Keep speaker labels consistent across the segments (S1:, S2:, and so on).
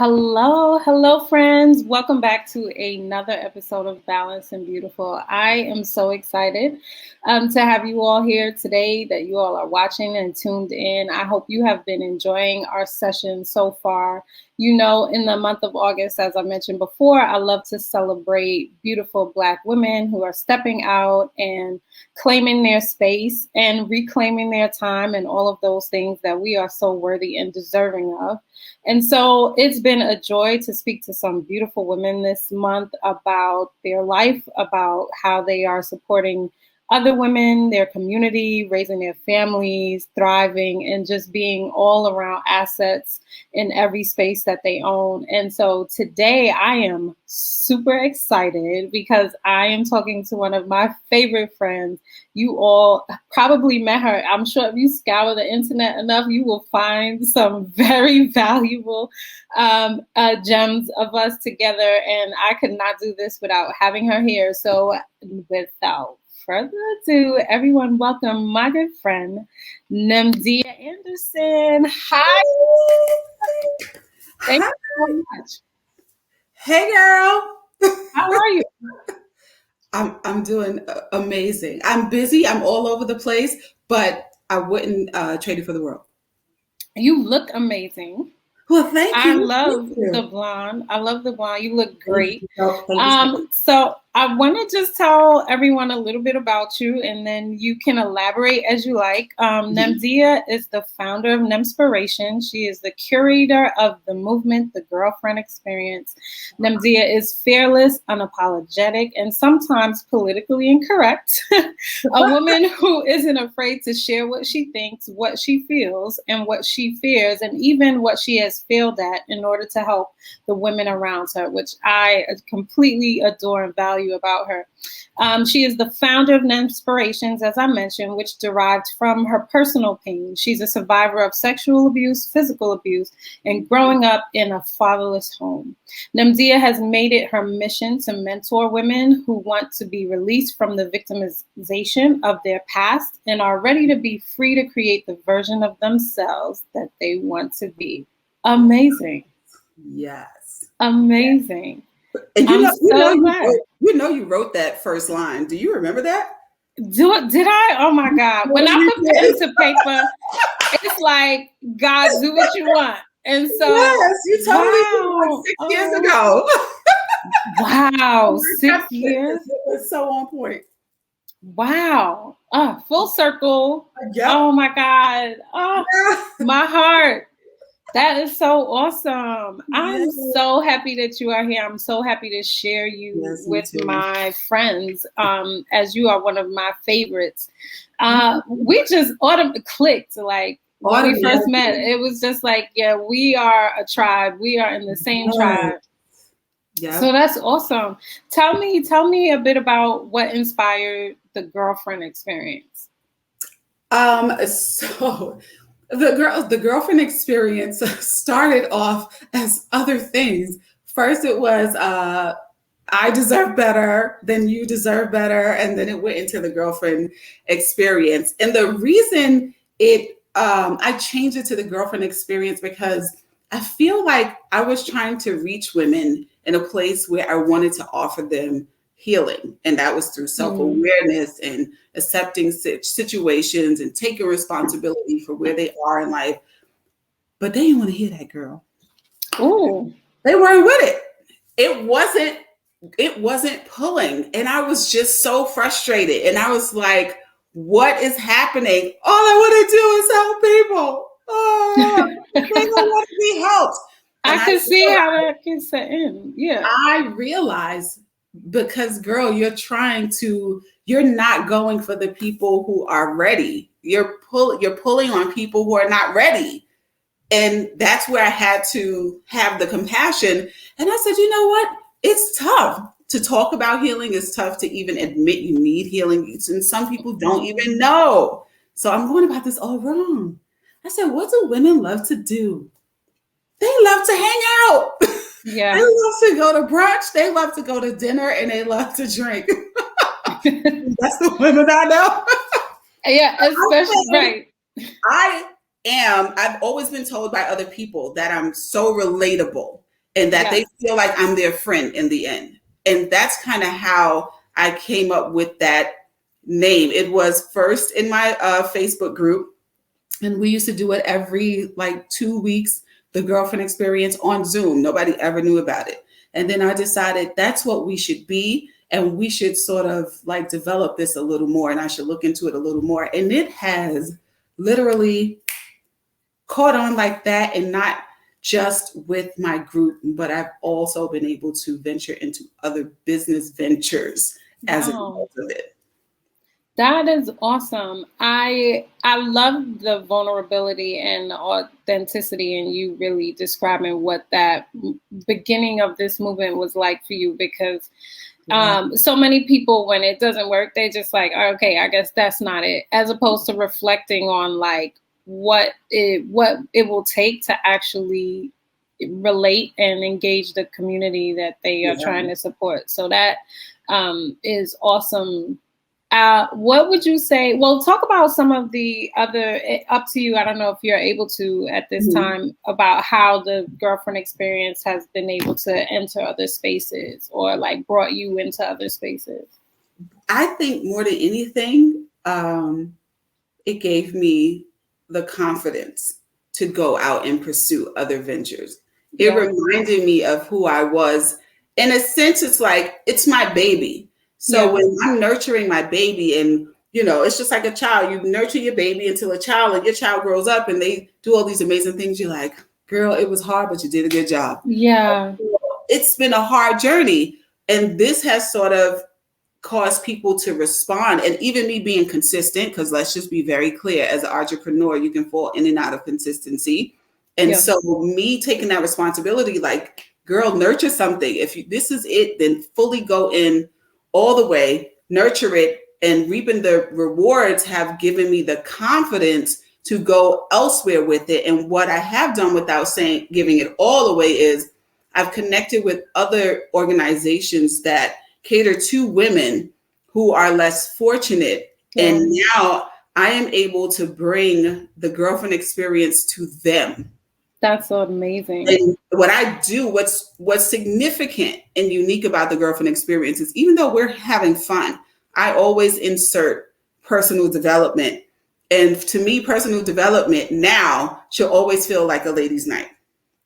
S1: Hello, friends. Welcome back to another episode of Balance and Beautiful. I am so excited to have you all here today, that you all are watching and tuned in. I hope you have been enjoying our session so far. You know, in the month of August, as I mentioned before, I love to celebrate beautiful Black women who are stepping out and claiming their space and reclaiming their time and all of those things that we are so worthy and deserving of. And so it's been a joy to speak to some beautiful women this month about their life, about how they are supporting other women, their community, raising their families, thriving, and just being all around assets in every space that they own. And so today I am super excited because I am talking to one of my favorite friends. You all probably met her. I'm sure if you scour the internet enough, you will find some very valuable gems of us together. And I could not do this without having her here. So without further ado, everyone welcome my good friend, Nnemdia Anderson. Hi. Thank you so much.
S2: Hey, girl.
S1: How are you?
S2: I'm doing amazing. I'm busy. I'm all over the place, but I wouldn't trade it for the world.
S1: You look amazing.
S2: Well, thank
S1: I
S2: you.
S1: love the blonde. I love the blonde. You look great. So I want to just tell everyone a little bit about you, and then you can elaborate as you like. Nnemdia is the founder of Nemspirations. She is the curator of the movement, The Girlfriend Experience. Nnemdia is fearless, unapologetic, and sometimes politically incorrect. A woman who isn't afraid to share what she thinks, what she feels, and what she fears, and even what she has failed at in order to help the women around her, which I completely adore and value about her. She is the founder of Nemspirations, as I mentioned, which derived from her personal pain. She's a survivor of sexual abuse, physical abuse, and growing up in a fatherless home. Nnemdia has made it her mission to mentor women who want to be released from the victimization of their past and are ready to be free to create the version of themselves that they want to be. Amazing.
S2: Yes.
S1: Amazing.
S2: And you wrote that first line. Do you remember that?
S1: Did I? Oh my God. When I put pen to paper, it's like, God, do what you want. And so
S2: yes, you told me like 6 years ago.
S1: Wow, 6 years.
S2: It was so on point.
S1: Wow. Full circle.
S2: Yep.
S1: Oh my God. Oh, my heart. That is so awesome. I'm so happy that you are here. I'm so happy to share you with my friends, as you are one of my favorites. We just clicked, like when we first met. It was just like, yeah, we are a tribe. We are in the same tribe. Yeah. So that's awesome. Tell me a bit about what inspired the Girlfriend Experience.
S2: So the Girlfriend Experience started off as other things. First, it was I deserve better, then you deserve better, and then it went into the Girlfriend Experience. And the reason I changed it to the Girlfriend Experience because I feel like I was trying to reach women in a place where I wanted to offer them healing. And that was through self-awareness and accepting situations and taking responsibility for where they are in life. But they didn't want to hear that, girl.
S1: Oh,
S2: they weren't with it. It wasn't pulling. And I was just so frustrated. And I was like, what is happening? All I want to do is help people. Oh, they don't want to be helped.
S1: And I can see how that can set in. Yeah.
S2: I realized because, girl, you're not going for the people who are ready. You're pulling on people who are not ready. And that's where I had to have the compassion. And I said, you know what? It's tough to talk about healing. It's tough to even admit you need healing. And some people don't even know. So I'm going about this all wrong. I said, what do women love to do? They love to hang out.
S1: Yeah.
S2: They love to go to brunch. They love to go to dinner, and they love to drink. That's the women I know.
S1: Yeah, especially right.
S2: I've always been told by other people that I'm so relatable. and that
S1: Yes.
S2: they feel like I'm their friend in the end. And that's kind of how I came up with that name. It was first in my Facebook group, and we used to do it every like 2 weeks, the girlfriend experience on Zoom. Nobody ever knew about it. And then I decided that's what we should be. And we should sort of like develop this a little more, and I should look into it a little more. And it has literally caught on like that, and not just with my group, but I've also been able to venture into other business ventures as a
S1: Wow.
S2: result of it.
S1: That is awesome. I love the vulnerability and authenticity and you really describing what that beginning of this movement was like for you, because so many people, when it doesn't work, they just like, okay, I guess that's not it, as opposed to reflecting on like what it will take to actually relate and engage the community that they are trying to support. So that is awesome. What would you say? Well, talk about some of the other, up to you. I don't know if you're able to at this time, about how the girlfriend experience has been able to enter other spaces or like brought you into other spaces.
S2: I think more than anything, it gave me the confidence to go out and pursue other ventures. It reminded me of who I was. In a sense, it's like, it's my baby. So when I'm nurturing my baby, and it's just like a child, you nurture your baby until a child, and your child grows up and they do all these amazing things. You're like, girl, it was hard, but you did a good job.
S1: Yeah.
S2: It's been a hard journey. And this has sort of caused people to respond. And even me being consistent, because let's just be very clear, as an entrepreneur, you can fall in and out of consistency. And so me taking that responsibility, like, girl, nurture something. If this is it, then fully go in all the way, nurture it, and reaping the rewards have given me the confidence to go elsewhere with it. And what I have done, without giving it all away, is I've connected with other organizations that cater to women who are less fortunate. And now I am able to bring the girlfriend experience to them.
S1: That's so amazing.
S2: And what I do, what's significant and unique about the girlfriend experience is, even though we're having fun, I always insert personal development. And to me, personal development now should always feel like a ladies' night.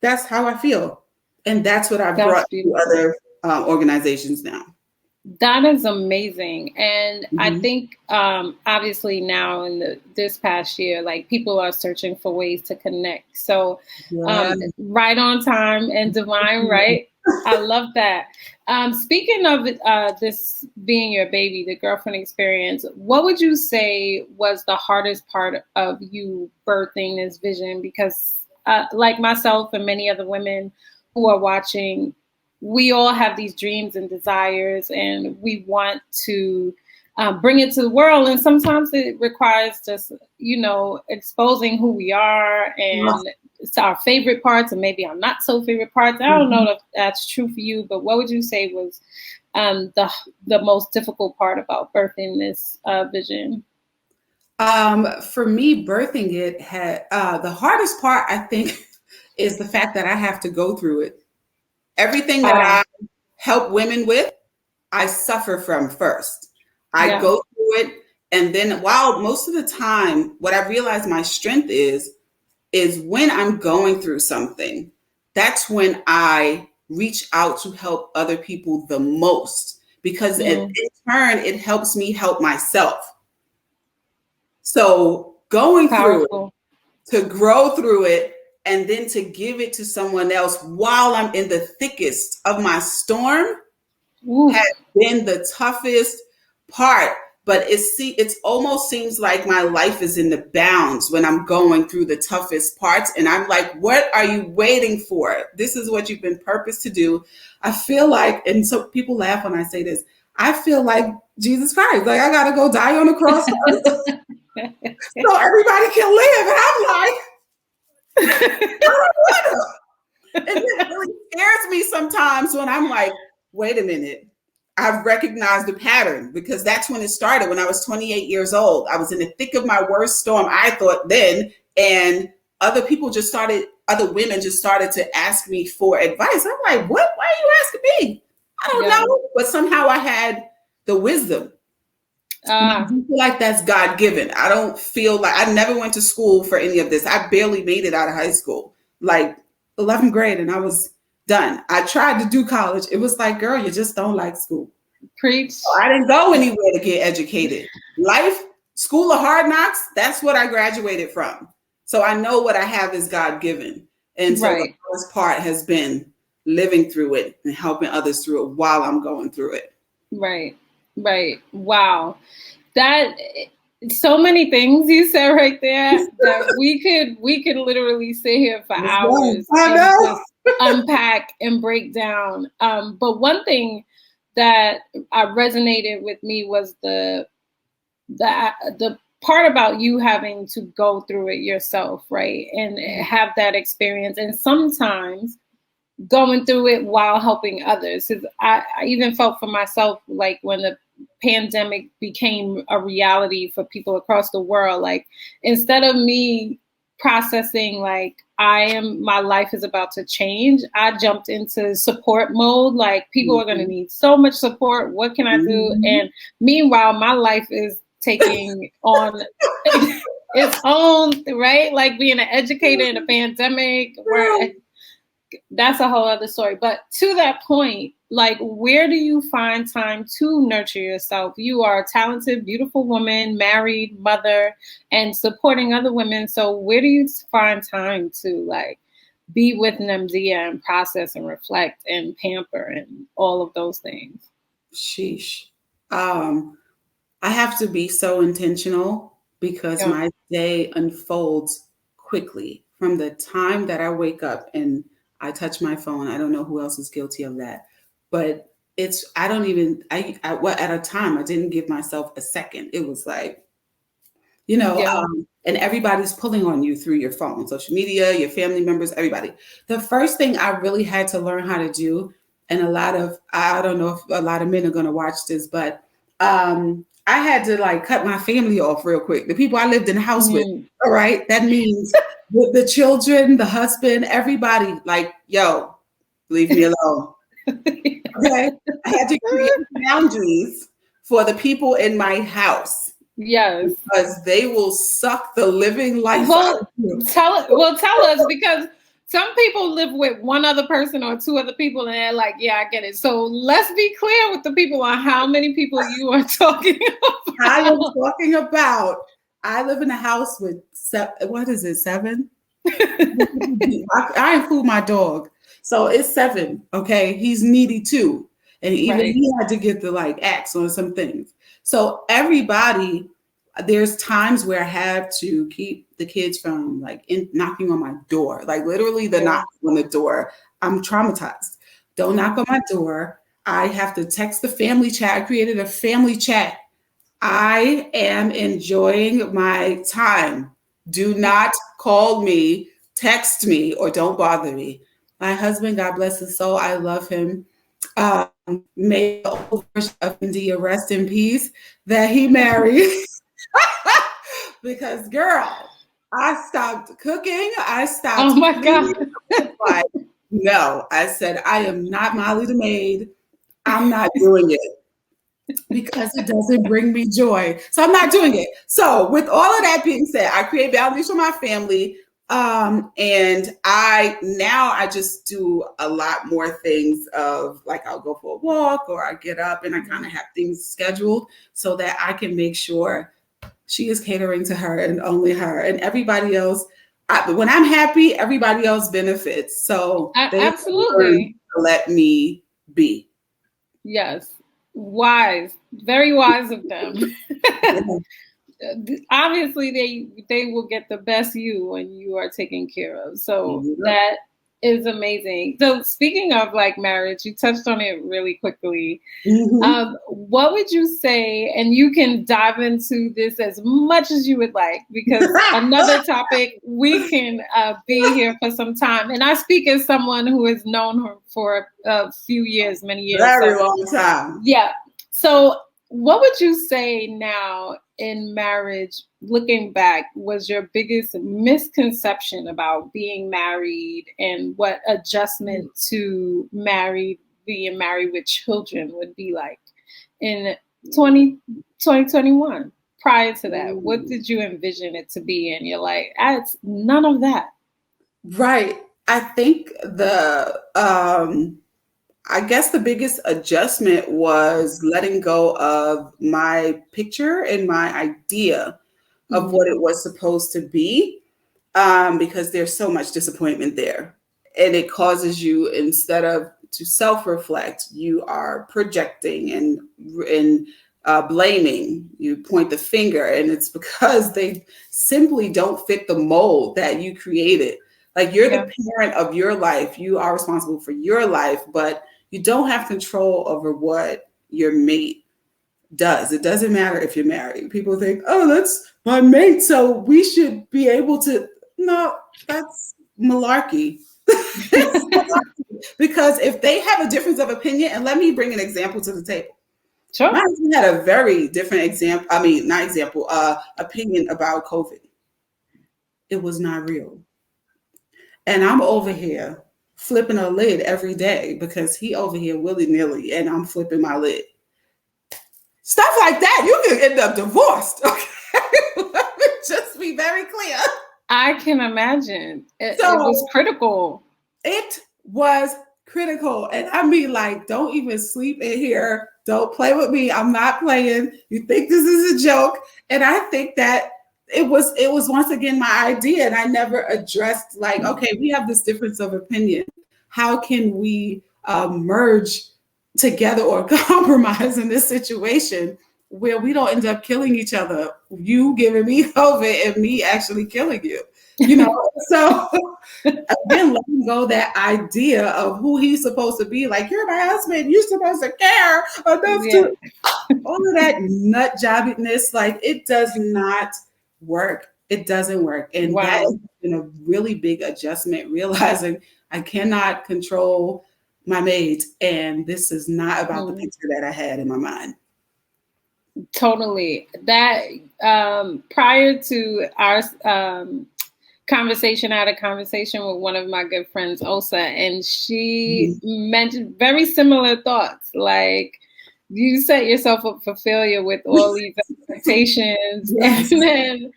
S2: That's how I feel. And that's what I've brought to other organizations now.
S1: That is amazing. And I think obviously now in this past year, like, people are searching for ways to connect. So right on time and divine, right? I love that. Speaking of this being your baby, the girlfriend experience, what would you say was the hardest part of you birthing this vision? Because like myself and many other women who are watching, we all have these dreams and desires, and we want to bring it to the world. And sometimes it requires just, exposing who we are, and it's our favorite parts and maybe our not so favorite parts. I don't know if that's true for you, but what would you say was the most difficult part about birthing this vision?
S2: For me, birthing it had the hardest part, I think, is the fact that I have to go through it. Everything that I help women with, I suffer from first. I go through it. And then, while most of the time, what I realize my strength is when I'm going through something, that's when I reach out to help other people the most, because in turn, it helps me help myself. So going through it, to grow through it, and then to give it to someone else while I'm in the thickest of my storm has been the toughest part. But it almost seems like my life is in the bounds when I'm going through the toughest parts. And I'm like, what are you waiting for? This is what you've been purposed to do. I feel like, and so people laugh when I say this, I feel like Jesus Christ, like, I got to go die on the cross first so everybody can live. And I'm like, and it really scares me sometimes when I'm like, wait a minute, I've recognized the pattern, because that's when it started. When I was 28 years old, I was in the thick of my worst storm, I thought then, and other people just started other women just started to ask me for advice. I'm like, what? Why are you asking me? I don't know. But somehow I had the wisdom. I do feel like that's God given. I don't feel like I never went to school for any of this. I barely made it out of high school, like 11th grade, and I was done. I tried to do college. It was like, girl, you just don't like school.
S1: Preach.
S2: So I didn't go anywhere to get educated. Life, school of hard knocks, that's what I graduated from. So I know what I have is God given. And so the first part has been living through it and helping others through it while I'm going through it.
S1: Right. Wow. That so many things you said right there that we could literally sit here for hours and just unpack and break down. But one thing that resonated with me was the part about you having to go through it yourself, right? And have that experience. And sometimes going through it while helping others. I even felt for myself, like when the pandemic became a reality for people across the world, like instead of me processing like my life is about to change, I jumped into support mode. Like people are going to need so much support. What can I do? And meanwhile, my life is taking on its own, right? Like being an educator in a pandemic, where that's a whole other story. But to that point, like, where do you find time to nurture yourself? You are a talented, beautiful woman, married, mother, and supporting other women. So where do you find time to like be with Nnemdia and process and reflect and pamper and all of those things?
S2: Sheesh. I have to be so intentional because my day unfolds quickly from the time that I wake up and I touch my phone. I don't know who else is guilty of that, but at a time, I didn't give myself a second. It was like, and everybody's pulling on you through your phone, social media, your family members, everybody. The first thing I really had to learn how to do, and I don't know if a lot of men are going to watch this, but I had to like cut my family off real quick. The people I lived in the house with, all right? That means with the children, the husband, everybody, like, yo, leave me alone. Okay? I had to create boundaries for the people in my house.
S1: Yes.
S2: Because they will suck the living life out of you.
S1: Tell us, because some people live with one other person or two other people, and they're like, yeah, I get it. So let's be clear with the people on how many people you are talking about.
S2: I am talking about, I live in a house with seven? I include my dog. So it's 7, okay? He's needy too. And even he had to get the like axe on some things. So everybody, there's times where I have to keep the kids from like knocking on my door, like literally the knock on the door. I'm traumatized. Don't knock on my door. I have to text the family chat. I created a family chat. I am enjoying my time. Do not call me, text me, or don't bother me. My husband, God bless his soul, I love him. May the old version of India rest in peace that he married. Because girl, I stopped cooking. I stopped.
S1: Oh my God.
S2: No, I said, I am not Molly the maid. I'm not doing it because it doesn't bring me joy. So I'm not doing it. So with all of that being said, I create boundaries for my family. And I just do a lot more things of like, I'll go for a walk or I get up and I kind of have things scheduled so that I can make sure she is catering to her and only her, and everybody else. When I'm happy, everybody else benefits. So they
S1: absolutely
S2: let me be.
S1: Yes. Wise. Very wise of them. Obviously they will get the best you when you are taken care of. So that is amazing. So speaking of like marriage, you touched on it really quickly. What would you say, and you can dive into this as much as you would like, because another topic, we can be here for some time. And I speak as someone who has known her for a few years, many years.
S2: Very long time.
S1: Yeah. So What would you say now in marriage, looking back, was your biggest misconception about being married, and what adjustment to being married with children would be like in 2021? Prior to that, what did you envision it to be? And you're like, it's none of that.
S2: Right. I think I guess the biggest adjustment was letting go of my picture and my idea of what it was supposed to be, because there's so much disappointment there. And it causes you, instead of to self-reflect, you are projecting and blaming. You point the finger, and it's because they simply don't fit the mold that you created. Like, you're the parent of your life. You are responsible for your life, but you don't have control over what your mate does. It doesn't matter if you're married. People think, oh, that's my mate, so we should be able to. No, that's malarkey. Because if they have a difference of opinion, and let me bring an example to the table.
S1: Sure.
S2: My husband had a very different opinion about COVID. It was not real. And I'm over here flipping a lid every day because he over here willy-nilly and I'm flipping my lid. Stuff like that, you can end up divorced. Okay? Let me just be very clear.
S1: I can imagine. It was critical.
S2: It was critical. And I mean, like, don't even sleep in here. Don't play with me. I'm not playing. You think this is a joke. And I think that it was once again my idea, and I never addressed, like, okay, we have this difference of opinion. How can we merge together or compromise in this situation where we don't end up killing each other? You giving me COVID and me actually killing you, you know? So again, letting go that idea of who he's supposed to be. Like, you're my husband, you're supposed to care enough to all of that nut jobbiness. Like, it does not work. It doesn't work. And that has been a really big adjustment, realizing I cannot control my mate, and this is not about the picture that I had in my mind.
S1: Totally. That prior to our conversation, I had a conversation with one of my good friends, Osa, and she mentioned very similar thoughts. Like, you set yourself up for failure with all these expectations, and then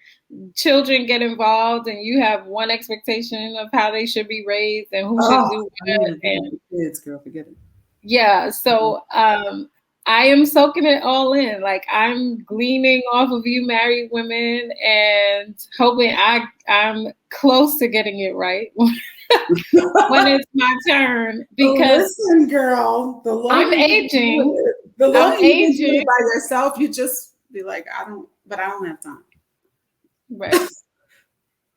S1: children get involved, and you have one expectation of how they should be raised and who should do what. And
S2: kids, girl, forget it.
S1: Yeah. So I am soaking it all in. Like, I'm gleaning off of you married women and hoping I'm close to getting it right when it's my turn. Because
S2: listen, girl, the longer
S1: I'm aging.
S2: The longer you do it by yourself, you just be like, I don't have time.
S1: Right.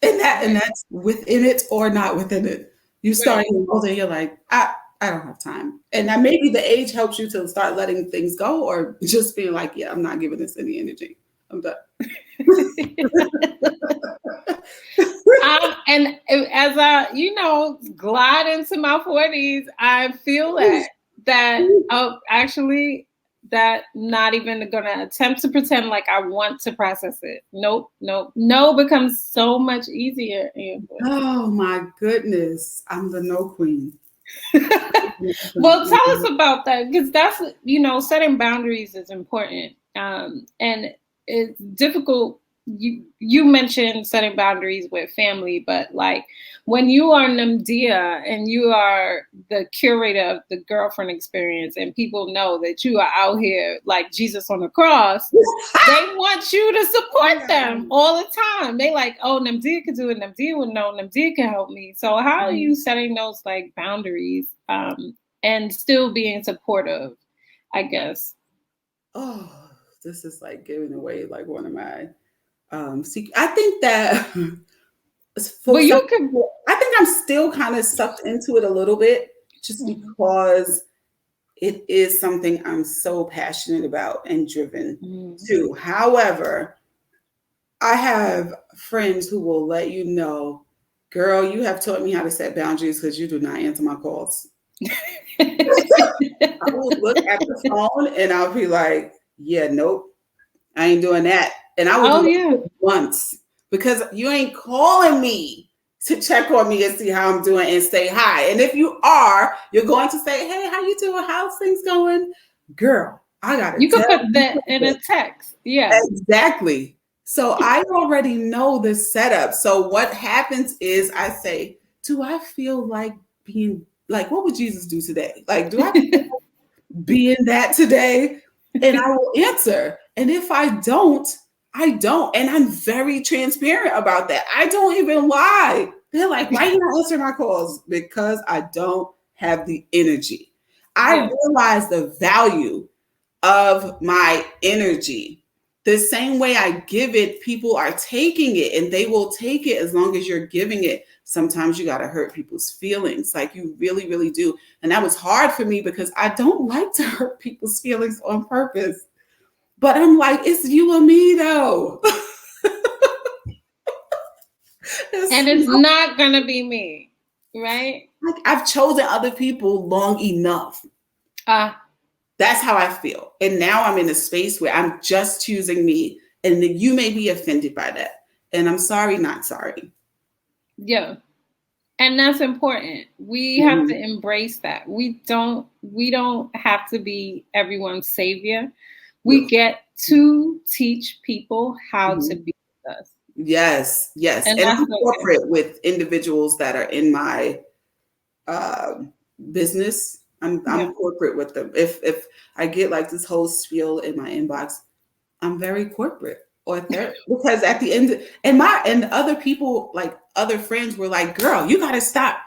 S2: And that's within it or not within it. You start getting older, you're like, I don't have time. And that maybe the age helps you to start letting things go, or just being like, yeah, I'm not giving this any energy. I'm done.
S1: And as I, glide into my 40s, I feel that not even going to attempt to pretend like I want to process it. Nope. No becomes so much easier.
S2: Oh my goodness. I'm the no queen.
S1: Well, tell us about that, because that's, setting boundaries is important. And it's difficult. You mentioned setting boundaries with family, but like, when you are Nnemdia and you are the curator of the girlfriend experience, and people know that you are out here like Jesus on the cross, they want you to support them all the time. They like, oh, Nnemdia could do it. Nnemdia would know. Nnemdia can help me. So how are you setting those like boundaries and still being supportive, I guess?
S2: Oh, this is like giving away like one of my secret. I think that I think I'm still kind of sucked into it a little bit, just because it is something I'm so passionate about and driven to. However, I have friends who will let you know, girl, you have taught me how to set boundaries because you do not answer my calls. I will look at the phone and I'll be like, yeah, nope, I ain't doing that. And I will
S1: Oh
S2: do
S1: yeah.
S2: it once because you ain't calling me to check on me and see how I'm doing and say hi. And if you are, you're going to say, hey, how you doing? How's things going? Girl, I gotta
S1: You could
S2: tell
S1: put
S2: you
S1: that in a
S2: something.
S1: text. Yeah.
S2: Exactly. So I already know the setup. So what happens is I say, do I feel like being like, what would Jesus do today? Like, do I being that today? And I will answer. And if I don't, I don't. And I'm very transparent about that. I don't even lie. They're like, why you not answer my calls? Because I don't have the energy. I
S1: Yeah.
S2: realize the value of my energy. The same way I give it, people are taking it and they will take it as long as you're giving it. Sometimes you got to hurt people's feelings, like you really, really do. And that was hard for me because I don't like to hurt people's feelings on purpose. But I'm like, it's you and me though.
S1: And
S2: It's
S1: it's
S2: not,
S1: not gonna be me, right?
S2: like I've chosen other people long enough.
S1: Uh
S2: That's how I feel. And now I'm in a space where I'm just choosing me. And you may be offended by that. And I'm sorry, not sorry.
S1: yeah. And that's important. We have to
S2: Mhm.
S1: embrace that. We don't have to be everyone's savior. We
S2: Yes.
S1: get to teach people how to
S2: Mhm.
S1: be with us.
S2: Yes, yes.
S1: And
S2: And
S1: that's
S2: I'm
S1: okay.
S2: corporate with individuals that are in my um, business. I'm
S1: Yeah.
S2: corporate with them. If I get like this whole spiel in my inbox, I'm very corporate or third because at the end and other people like other friends were like, girl, you gotta stop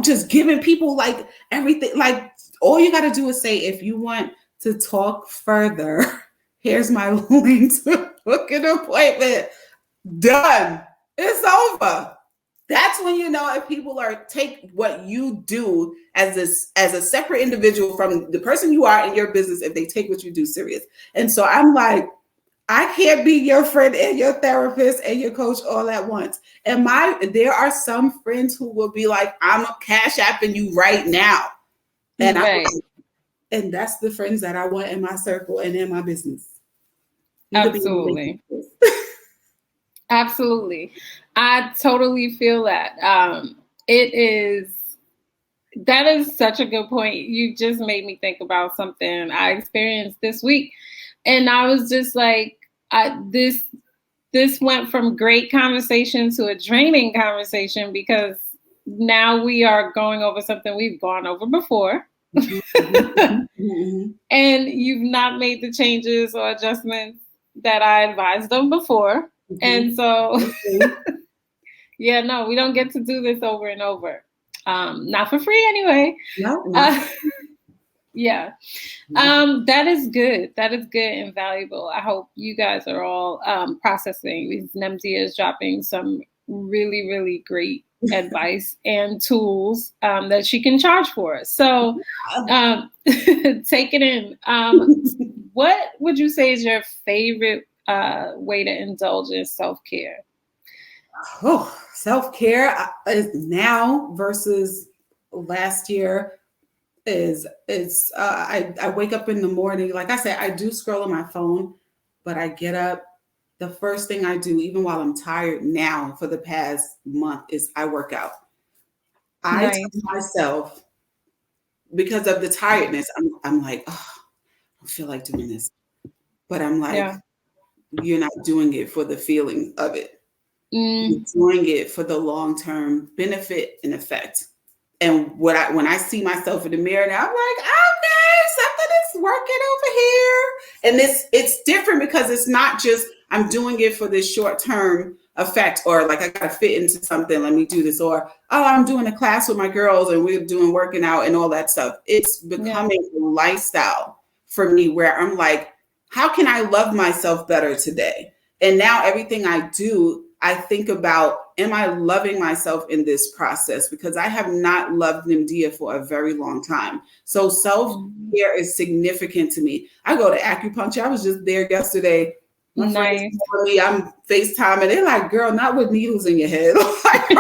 S2: just giving people like everything. Like all you gotta do is say, if you want to talk further, here's my link to book an appointment. Done. It's over. That's when you know if people are take what you do as a separate individual from the person you are in your business, if they take what you do serious. And so I'm like, I can't be your friend and your therapist and your coach all at once. And there are some friends who will be like, I'm a cash apping you right now. And I'm
S1: Right.
S2: like, and that's the friends that I want in my circle and in my business. You could be
S1: Absolutely. Absolutely. I totally feel that. That is such a good point. You just made me think about something I experienced this week. And I was just like, this went from great conversation to a draining conversation because now we are going over something we've gone over before. And you've not made the changes or adjustments that I advised them before. And so, yeah, no, we don't get to do this over and over. Not for free anyway.
S2: No, not
S1: Uh, yeah. That is good. That is good and valuable. I hope you guys are all processing. These Nnemdia is dropping some really, really great advice and tools that she can charge for. So take it in. What would you say is your favorite way to indulge in self-care?
S2: Oh, self-care is now versus last year I wake up in the morning. Like I said, I do scroll on my phone, but I get up. The first thing I do, even while I'm tired now for the past month, is I work out. I
S1: Nice.
S2: tell myself because of the tiredness, I'm like, oh, I don't feel like doing this. But I'm like,
S1: Yeah.
S2: you're not doing it for the feeling of it. You're
S1: Mm,
S2: doing it for the long-term benefit and effect. And when I see myself in the mirror now, I'm like, okay, something is working over here. And it's different because it's not just I'm doing it for this short-term effect or like I gotta fit into something, let me do this, or oh, I'm doing a class with my girls and we're doing working out and all that stuff. It's
S1: yeah.
S2: becoming a lifestyle for me where I'm like, how can I love myself better today? And now everything I do, I think about, am I loving myself in this process? Because I have not loved Nnemdia for a very long time. So self-care is significant to me. I go to acupuncture. I was just there yesterday. My friends
S1: Nice.
S2: told me I'm FaceTime and they're like, girl, not with needles in your head. I'm like,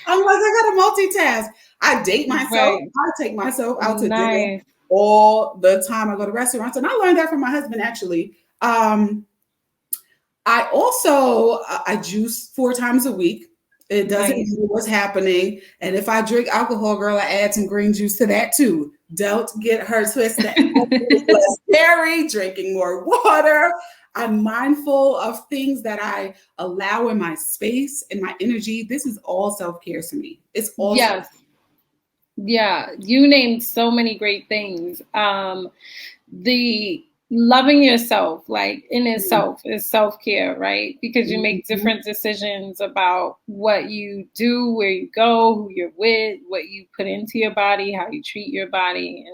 S2: I gotta multitask. I date myself.
S1: Right.
S2: I take myself out to dinner.
S1: Nice.
S2: all the time. I go to restaurants, and I learned that from my husband, actually. I juice 4 times a week. It doesn't
S1: Nice.
S2: know what's happening. And if I drink alcohol, girl, I add some green juice to that too. Don't get her twisted. Less dairy, drinking more water. I'm mindful of things that I allow in my space and my energy. This is all self-care to me. It's all
S1: Yes. Yeah, you named so many great things. The loving yourself, like in itself, is self-care, right? Because you make different decisions about what you do, where you go, who you're with, what you put into your body, how you treat your body.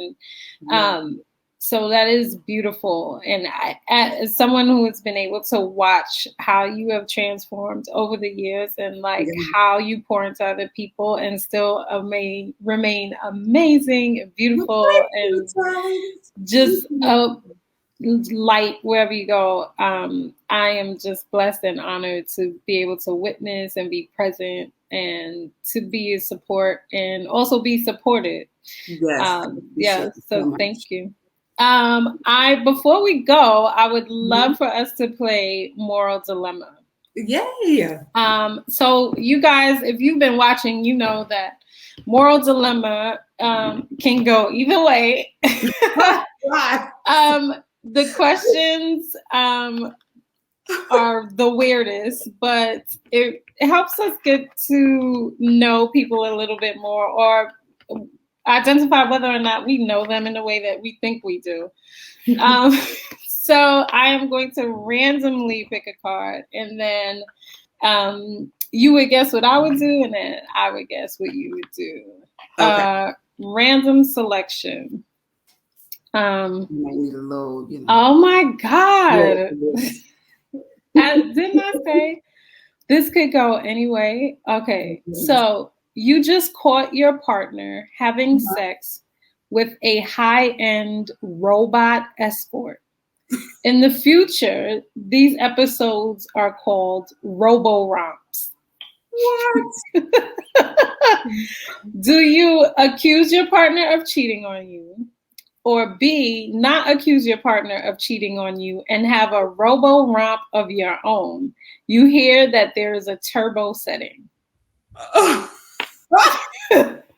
S1: And so that is beautiful. And as someone who has been able to watch how you have transformed over the years and like how you pour into other people and still remain amazing, beautiful, and just light wherever you go. I am just blessed and honored to be able to witness and be present and to be a support and also be supported. So thank you. Before we go, I would love for us to play Moral Dilemma.
S2: Yay!
S1: So you guys, if you've been watching, you know that Moral Dilemma can go either way. The questions are the weirdest, but it helps us get to know people a little bit more, or identify whether or not we know them in the way that we think we do. So I am going to randomly pick a card, and then you would guess what I would do, and then I would guess what you would do. Okay. Random selection.
S2: I might need a load,
S1: Oh my God. Didn't I say this could go anyway? Okay. So you just caught your partner having sex with a high-end robot escort. In the future, these episodes are called Roboromps.
S2: What?
S1: Do you accuse your partner of cheating on you? Or B, not accuse your partner of cheating on you and have a Roboromp of your own? You hear that there is a turbo setting.
S2: What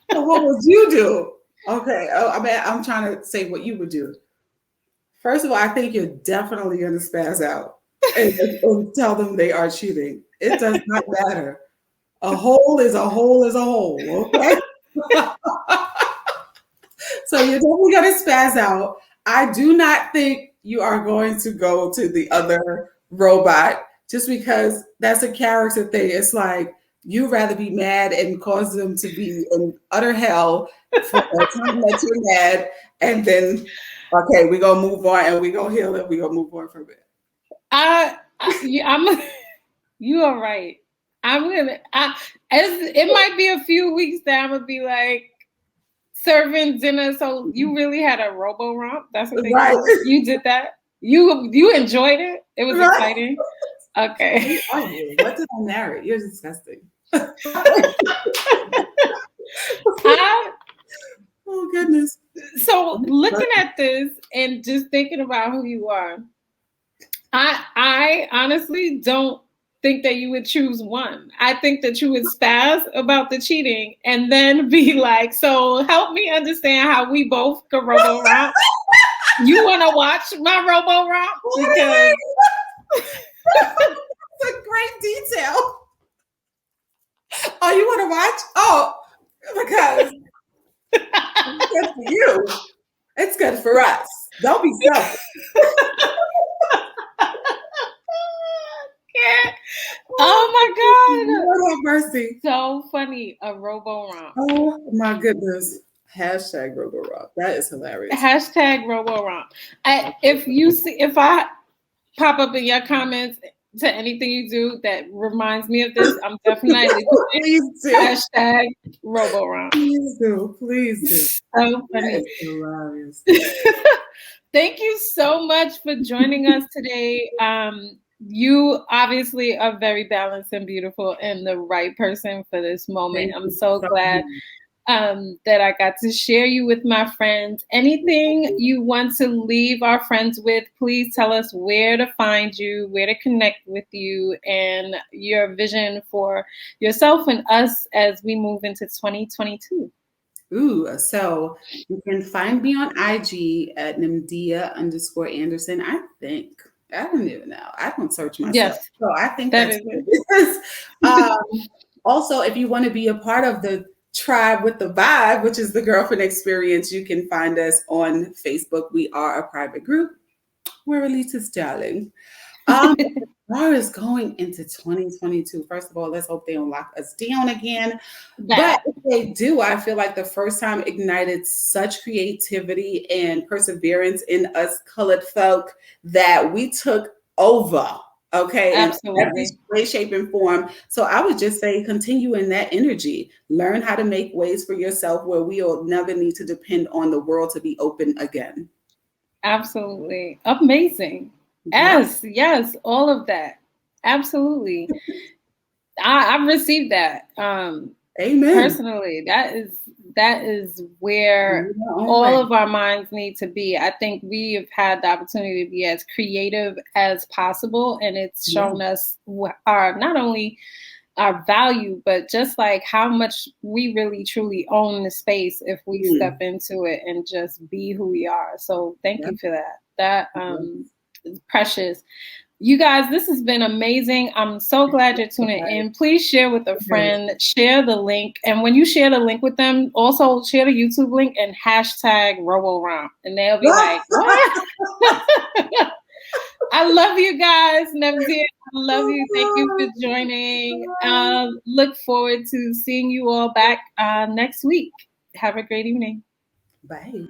S2: would you do? Okay. I'm trying to say what you would do. First of all, I think you're definitely going to spaz out and tell them they are cheating. It does not matter. A hole is a hole is a hole. Okay. So you're definitely going to spaz out. I do not think you are going to go to the other robot just because that's a character thing. It's like you'd rather be mad and cause them to be in utter hell for the time that you're mad, and then okay, we're gonna move on and we're gonna heal it. We're gonna move on from it.
S1: You are right. It might be a few weeks that I'm gonna be like serving dinner. So you really had a Roboromp? That's what they call it? You did that? You enjoyed it? It was exciting? Okay.
S2: What did I narrate? You're disgusting. Oh goodness.
S1: So looking at this and just thinking about who you are, I honestly don't think that you would choose one. I think that you would spaz about the cheating and then be like, so help me understand how we both could Roboromp. You want to watch my Roboromp? Because
S2: it's a great detail. Oh, you want to watch? Oh, because it's good for you. It's good for us. Don't be selfish.
S1: Oh my God.
S2: Lord have mercy.
S1: So funny. A Roboromp.
S2: Oh my goodness. Hashtag Roboromp. That is hilarious.
S1: Hashtag Roboromp. If I pop up in your comments to anything you do that reminds me of this, I'm definitely
S2: please do.
S1: Hashtag Roboromp.
S2: Please do. Please do.
S1: So funny.
S2: Hilarious.
S1: Thank you so much for joining us today. You obviously are very balanced and beautiful and the right person for this moment. I'm so glad that I got to share you with my friends. Anything you want to leave our friends with, please tell us where to find you, where to connect with you, and your vision for yourself and us as we move into 2022.
S2: Ooh, so you can find me on IG at Nnemdia_Anderson. I think. I don't even know. I don't search myself.
S1: Yes,
S2: So I think
S1: that
S2: that's
S1: is
S2: what
S1: it.
S2: it is. Also, if you want to be a part of the tribe with the vibe, which is the girlfriend experience, you can find us on Facebook. We are a private group. We're Elisa's darling. As far as going into 2022, first of all, let's hope they don't lock us down again. But
S1: That
S2: if they do, I feel like the first time ignited such creativity and perseverance in us colored folk that we took over. Okay, in every
S1: absolutely.
S2: way, shape, and form. So I would just say continue in that energy. Learn how to make ways for yourself where we'll never need to depend on the world to be open again.
S1: Absolutely. Amazing.
S2: Yep.
S1: Yes, all of that. Absolutely. I've received that.
S2: Amen.
S1: Personally, that is where
S2: In your own
S1: all
S2: way.
S1: of our minds need to be. I think we have had the opportunity to be as creative as possible, and it's
S2: Yeah.
S1: shown us our not only our value, but just like how much we really truly own the space if we step
S2: Mm.
S1: into it and just be who we are. So thank
S2: Yep.
S1: you for that. That
S2: Yes.
S1: is precious. You guys, this has been amazing. I'm so glad you're tuning in. Please share with a
S2: Yes.
S1: friend, share the link. And when you share the link with them, also share the YouTube link and hashtag Roboromp. And they'll be like, what? I love you guys. Nnemdia, I love you. Thank you for joining. Look forward to seeing you all back next week. Have a great evening.
S2: Bye.